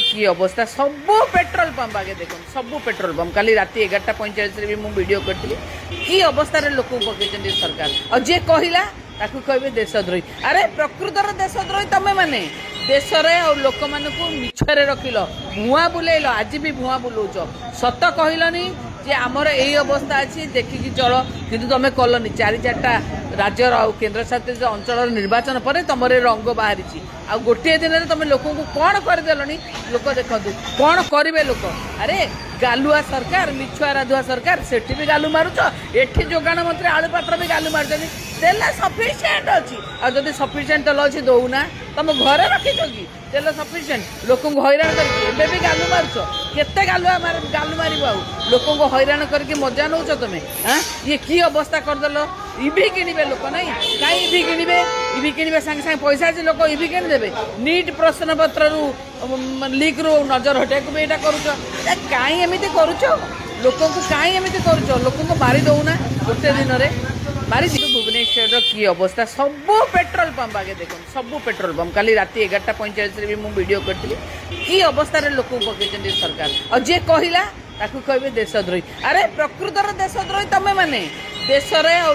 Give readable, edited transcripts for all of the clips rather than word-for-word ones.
की अवस्था सबू पेट्रोल पंप आगे देख सबू पेट्रोल पंप कल राति 11:45 भी मुझे वीडियो करी कि अवस्था लोक पकड़ सरकार और जे कहला ताकू कहे देशद्रोही। अरे प्रकृतर देशद्रोही तमें मैंने देश लोक मान मिछरे रखिल भुआ बुलेल आज भी भुआ बुलाऊच सत कहलनी जे आमर यही अवस्था अच्छी देखिकी चल किंतु तुम कलनी चारिटा राज्यर आ केन्द्र शासित अंचल निर्वाचन पर तुम रंग बाहरी आ गोटे दिन में तुम लोक कौन करदेल लोक देखु कौन करेंगे लोक। अरे गालुआ सरकार मिछुआ राधुआ सरकार सेठी भी गालु मारुच एठी जोगाण मंत्री आलू पात्र भी गालु मार तेल सफिसीयंट अच्छी आदि सफिसीयंट तेल अच्छी दौना तुम घरे रखी कि तेल सफिसीयंट लोक हैरान करके भी गालु मारुच केते गालुआ गालु मार लोक हैरान करके मजा नौ तुम्हें हाँ ये की अवस्था करदेल इवी किणवे लोक ना कहीं इवी किणवे इवी किणवे सागे सागे पैसा अच्छे लोक इवी किणिदेवे नीट प्रश्न पत्र लिक रु नजर हटाक भी यहाँ करुच कहीं एमती करुच लोक कहीं एमती करुच लोक मारी दौना गोटे दिन में मारी भुवनेश्वर की अवस्था सबू पेट्रोल पंप आगे देख सबू पेट्रोल पंप कल राति 11:45 भी मुझे वीडियो करी कि अवस्था लोक पकड़ सरकार और जे कहला ताकू कहे देशद्रोही। अरे प्रकृतर देशद्रोही तमें मैंने देश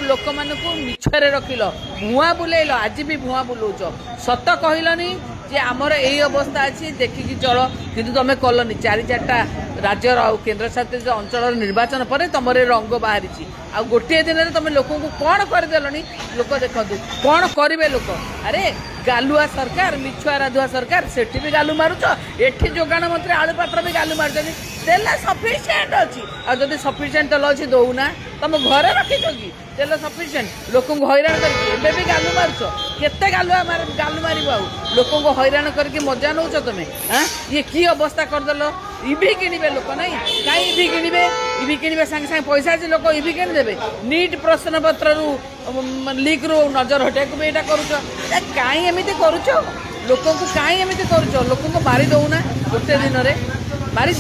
लोक मान मिछरे रखिल भुआ बुलेल आज भी भुआ बुलाऊच सत कहलनी जे आमर यही अवस्था अच्छी देखिकी चल किंतु तुम कलनी चारिटा राज्यर आ केन्द्र शासित अंचल निर्वाचन पर तुम रंग बाहरी आ गोटे दिन में तुम लोक कौन करदेल लोक देखु कौन करेंगे लोक। अरे गालुआ सरकार मिछुआ राधुआ सरकार सेठी भी गालु मारुच एठी जोगाण मंत्री आलू पात्र भी गालु मार तेल सफिसीयंट अच्छी आदि सफिसीयंट तेल अच्छी दौना तुम घरे रखी कि तेल सफिसीयंट लोक हैरान करके भी गालु मारुच केते गालुआ गालु मार लोक हैरान करके मजा नौ तुम्हें हाँ ये की अवस्था करदेल इवी किणवे लोक ना कहीं इवी किणवे इवी किणवे सागे सागे पैसा अच्छे लोक इवी किणिदेवे नीट प्रश्न पत्र लिक रु नजर हटाक भी यहाँ करुच कहीं एमती करुच लोक कहीं एमती करुच लोक मारी दौना गोटे दिन में मारी